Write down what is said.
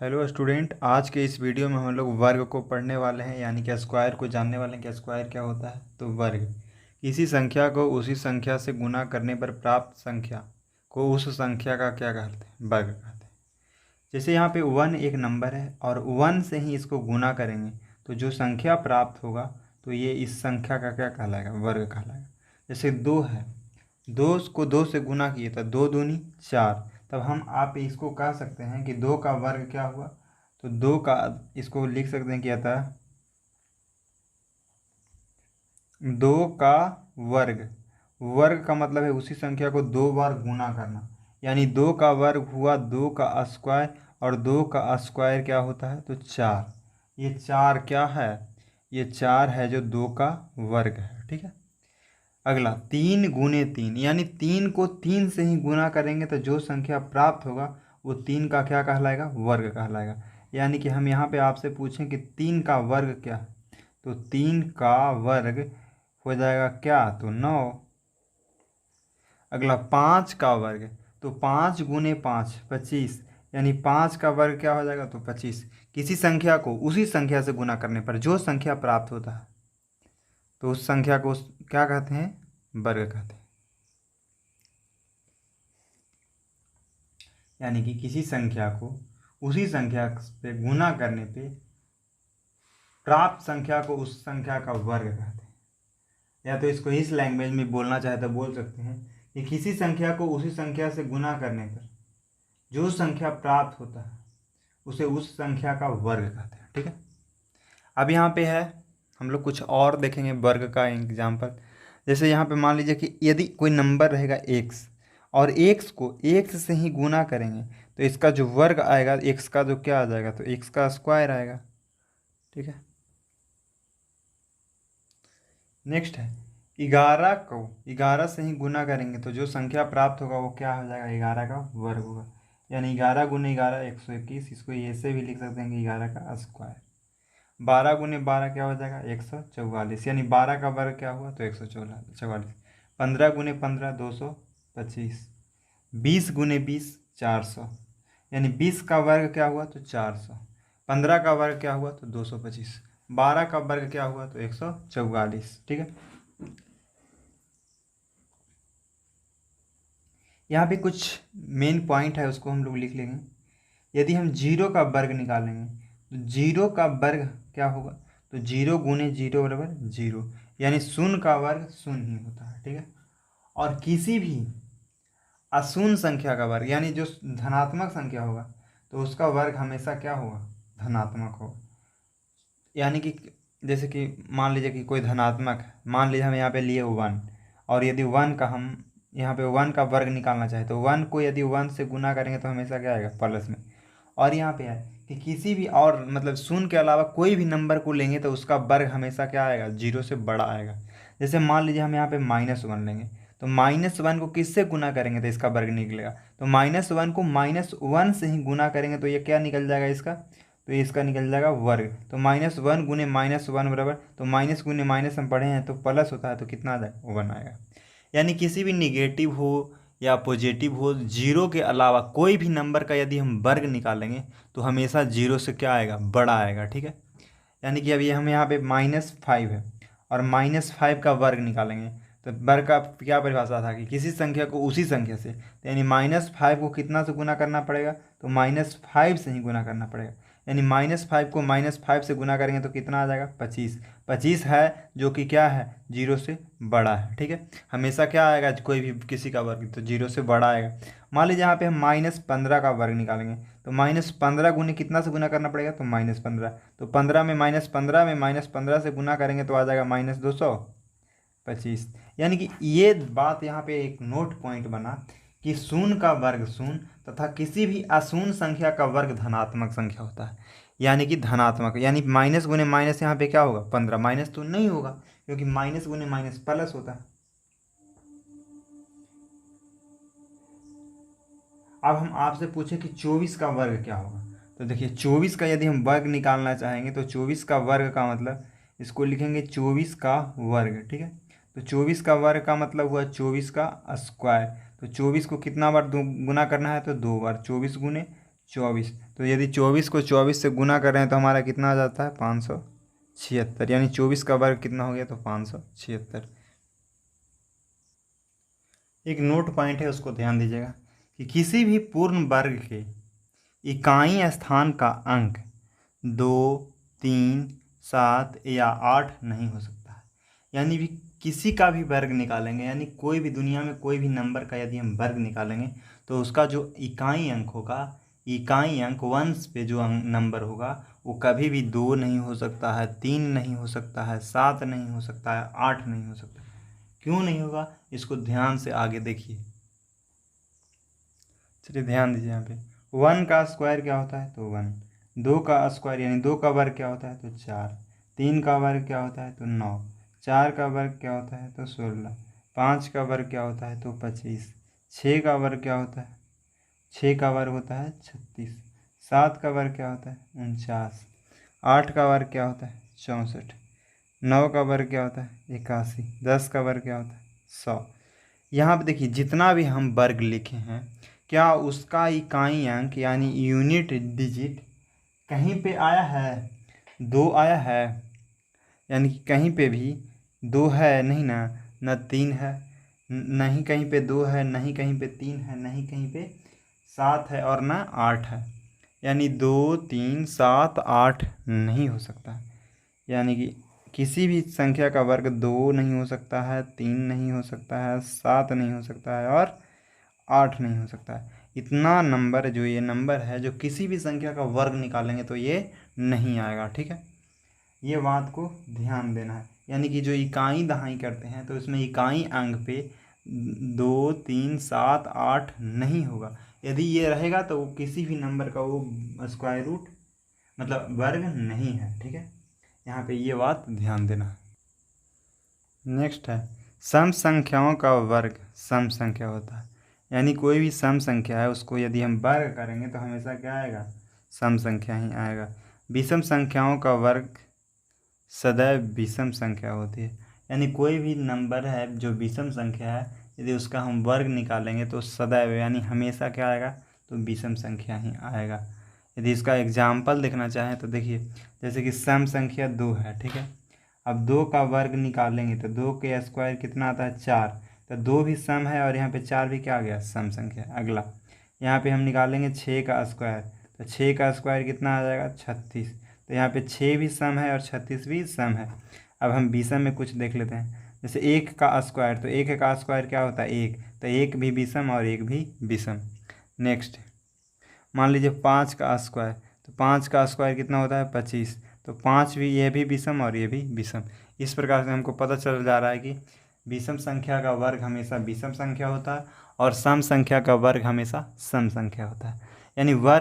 Hello student, आज के इस वीडियो में हम लोग वर्ग को पढ़ने वाले हैं, यानी कि स्क्वायर को जानने वाले हैं कि स्क्वायर क्या होता है। तो वर्ग किसी संख्या को उसी संख्या से गुना करने पर प्राप्त संख्या को उस संख्या का क्या कहते हैं, वर्ग कहते हैं। जैसे यहाँ पे 1 एक नंबर है और 1 से ही इसको गुना करेंगे तो जो संख्या प्राप्त होगा तो ये इस संख्या का क्या कहलाएगा, वर्ग कहलाएगा। जैसे 2 है, 2 को 2 से गुना किए तो 2 दूनी 4, तब हम आप इसको कह सकते हैं कि 2 का वर्ग क्या हुआ। तो 2 का इसको लिख सकते हैं क्या था, 2 का वर्ग। वर्ग का मतलब है उसी संख्या को 2 बार गुना करना, यानी 2 का वर्ग हुआ 2 का स्क्वायर, और 2 का स्क्वायर क्या होता है तो 4। ये 4 क्या है, ये 4 है जो 2 का वर्ग है। ठीक है। अगला 3 गुने 3, यानी 3 को 3 से ही गुना करेंगे तो जो संख्या प्राप्त होगा वो 3 का क्या कहलाएगा, वर्ग कहलाएगा। यानी कि हम यहाँ पे आपसे पूछें कि 3 का वर्ग क्या है, तो 3 का वर्ग हो जाएगा क्या, तो 9। अगला 5 का वर्ग, तो 5 गुने 5 25, यानी 5 का वर्ग क्या हो जाएगा तो 25। किसी संख्या को उसी संख्या से गुना करने पर जो संख्या प्राप्त होता है तो उस संख्या को क्या कहते हैं, वर्ग कहते हैं। यानी कि किसी संख्या को उसी संख्या पे गुना करने पे प्राप्त संख्या को उस संख्या का वर्ग कहते हैं। या तो इसको इस लैंग्वेज में बोलना चाहे तो बोल सकते हैं कि किसी संख्या को उसी संख्या से गुना करने पर जो संख्या प्राप्त होता है उसे उस संख्या का वर्ग कहते हैं। ठीक है। अब यहाँ पे है, हम लोग कुछ और देखेंगे वर्ग का एग्जाम्पल। जैसे यहाँ पे मान लीजिए कि यदि कोई नंबर रहेगा एक्स, और एक्स को एक्स से ही गुना करेंगे तो इसका जो वर्ग आएगा एक्स का जो क्या आ जाएगा, तो एक्स का स्क्वायर आएगा। ठीक है। नेक्स्ट है 11 को 11 से ही गुना करेंगे तो जो संख्या प्राप्त होगा वो क्या हो जाएगा, 11 का वर्ग होगा। यानी 11 गुने 11 121, इसको ऐसे भी लिख सकते हैं कि 11 का स्क्वायर। 12 गुने 12 क्या हो जाएगा 144, यानी 12 का वर्ग क्या हुआ तो 144। 15 गुने 15 225। 20 गुने 20 400, यानी 20 का वर्ग क्या हुआ तो 400। 15 का वर्ग क्या हुआ तो 225। 12 का वर्ग क्या हुआ तो 144। ठीक है। यहाँ पे कुछ मेन पॉइंट है, उसको हम लोग लिख लेंगे। यदि हम 0 का वर्ग निकालेंगे तो 0 का वर्ग क्या होगा, तो 0 गुने 0 बराबर 0, यानी शून्य का वर्ग शून्य ही होता है। ठीक है। और किसी भी अशून्य संख्या का वर्ग, यानी जो धनात्मक संख्या होगा तो उसका वर्ग हमेशा क्या होगा, धनात्मक होगा। यानी कि जैसे कि मान लीजिए कि कोई धनात्मक है, मान लीजिए हम यहाँ पे लिए 1, और यदि 1 का हम यहाँ पे 1 का वर्ग निकालना चाहे तो 1 को यदि 1 से गुना करेंगे तो हमेशा क्या आएगा, प्लस में। और यहाँ पे है कि किसी भी और मतलब शून्य के अलावा कोई भी नंबर को लेंगे तो उसका वर्ग हमेशा क्या आएगा, 0 से बड़ा आएगा। जैसे मान लीजिए हम यहाँ पे -1 लेंगे तो -1 को किससे गुना करेंगे तो इसका वर्ग निकलेगा। तो -1 को -1 से ही गुना करेंगे तो ये क्या निकल जाएगा इसका, तो इसका निकल जाएगा वर्ग। तो -1 गुने -1 बराबर, तो माइनस गुने माइनस हम पढ़े हैं तो प्लस होता है, तो कितना आ जाएगा 1 आएगा। यानी किसी भी निगेटिव हो या पॉजिटिव हो, 0 के अलावा कोई भी नंबर का यदि हम वर्ग निकालेंगे तो हमेशा 0 से क्या आएगा, बड़ा आएगा। ठीक है। यानी कि अभी हम यहाँ पे -5 है और -5 का वर्ग निकालेंगे तो वर्ग का क्या परिभाषा था कि किसी संख्या को उसी संख्या से, तो यानी -5 को कितना से गुना करना पड़ेगा, तो -5 से ही गुना करना पड़ेगा। यानी -5 को -5 से गुना करेंगे तो कितना आ जाएगा 25। 25 है जो कि क्या है, 0 से बड़ा है। ठीक है। हमेशा क्या आएगा, कोई भी किसी का वर्ग तो 0 से बड़ा आएगा। मान लीजिए यहाँ पे हम -15 का वर्ग निकालेंगे तो -15 गुने कितना से गुना करना पड़ेगा, तो -15। तो 15 में -15 से गुना करेंगे तो आ जाएगा -225। यानी कि ये बात यहाँ पे एक नोट पॉइंट बना कि शून्य का वर्ग शून्य तथा किसी भी अशून्य संख्या का वर्ग धनात्मक संख्या होता है। यानी कि धनात्मक, यानी माइनस गुने माइनस यहाँ पे क्या होगा 15, माइनस तो नहीं होगा क्योंकि माइनस गुने माइनस प्लस होता है। अब हम आपसे पूछे कि 24 का वर्ग क्या होगा, तो देखिए 24 का यदि हम वर्ग निकालना चाहेंगे तो 24 का वर्ग का मतलब इसको लिखेंगे 24 का वर्ग। ठीक है। तो 24 का वर्ग का मतलब हुआ 24 का स्क्वायर। तो 24 को कितना बार गुना करना है, तो 2 बार, 24 गुने 24। तो यदि 24 को 24 से गुना कर रहे हैं तो हमारा कितना आ जाता है 576, यानी 24 का वर्ग कितना हो गया तो 576। एक नोट पॉइंट है उसको ध्यान दीजिएगा कि किसी भी पूर्ण वर्ग के इकाई स्थान का अंक 2, 3, 7 या 8 नहीं हो सकता है। यानी भी किसी का भी वर्ग निकालेंगे, यानी कोई भी दुनिया में कोई भी नंबर का यदि हम वर्ग निकालेंगे तो उसका जो इकाई अंक होगा, इकाई अंक वंश पे जो नंबर होगा वो कभी भी 2 नहीं हो सकता है, 3 नहीं हो सकता है, 7 नहीं हो सकता है, 8 नहीं हो सकता। क्यों नहीं होगा इसको ध्यान से आगे देखिए। चलिए ध्यान दीजिए यहाँ पे 1 का स्क्वायर क्या होता है तो 1, 2 का स्क्वायर यानी 2 का वर्ग क्या होता है तो 4, 3 का वर्ग क्या होता है तो 9, 4 का वर्ग क्या होता है तो 16, 5 का वर्ग क्या होता है तो 25, 6 का वर्ग क्या होता है, 6 का वर्ग होता है 36, 7 का वर्ग क्या होता है 49, 8 का वर्ग क्या होता है 64, 9 का वर्ग क्या होता है 81, 10 का वर्ग क्या होता है 100। यहाँ पे देखिए जितना भी हम वर्ग लिखे हैं क्या उसका इकाई अंक यानी यूनिट डिजिट कहीं पे आया है, 2 आया है, यानी कि कहीं पे भी 2 है नहीं ना, न 3 है, नहीं कहीं पे 2 है, नहीं कहीं पे 3 है, नहीं कहीं पे 7 है और न 8 है। यानी 2, 3, 7, 8 नहीं हो सकता। यानी कि किसी भी संख्या का वर्ग 2 नहीं हो सकता है, 3 नहीं हो सकता है, 7 नहीं हो सकता है और 8 नहीं हो सकता है। इतना नंबर जो ये नंबर है जो किसी भी संख्या का वर्ग निकालेंगे तो ये नहीं आएगा। ठीक है, ये बात को ध्यान देना है। यानी कि जो इकाई दहाई करते हैं तो इसमें इकाई अंक पे 2, 3, 7, 8 नहीं होगा। यदि ये रहेगा तो वो किसी भी नंबर का वो स्क्वायर रूट मतलब वर्ग नहीं है। ठीक है, यहाँ पे ये बात ध्यान देना। नेक्स्ट है सम संख्याओं का वर्ग सम संख्या होता है। यानी कोई भी सम संख्या है उसको यदि हम वर्ग करेंगे तो हमेशा क्या आएगा, सम संख्या ही आएगा। विषम संख्याओं का वर्ग सदैव विषम संख्या होती है। यानी कोई भी नंबर है जो विषम संख्या है यदि उसका हम वर्ग निकालेंगे तो सदैव यानी हमेशा क्या आएगा तो विषम संख्या ही आएगा। यदि इसका एग्जाम्पल देखना चाहें तो देखिए जैसे कि सम संख्या 2 है। ठीक है, अब 2 का वर्ग निकालेंगे तो 2 के स्क्वायर कितना आता है 4, तो 2 भी सम है और यहाँ पे 4 भी क्या आ गया सम संख्या। अगला यहाँ पे हम निकालेंगे 6 का स्क्वायर, तो 6 का स्क्वायर कितना आ जाएगा 36, तो यहाँ पे 6 भी सम है और 36 भी सम है। अब हम विषम में कुछ देख लेते हैं, जैसे 1 का स्क्वायर, तो 1 का स्क्वायर क्या होता है 1, तो 1 भी विषम और 1 भी विषम। नेक्स्ट मान लीजिए 5 का स्क्वायर, तो 5 का स्क्वायर कितना होता है 25, तो 5 भी ये भी विषम और ये भी विषम। इस प्रकार से हमको पता चल जा रहा है कि विषम संख्या का वर्ग हमेशा विषम संख्या होता है और सम संख्या का वर्ग हमेशा सम संख्या होता है। यानी वर्ग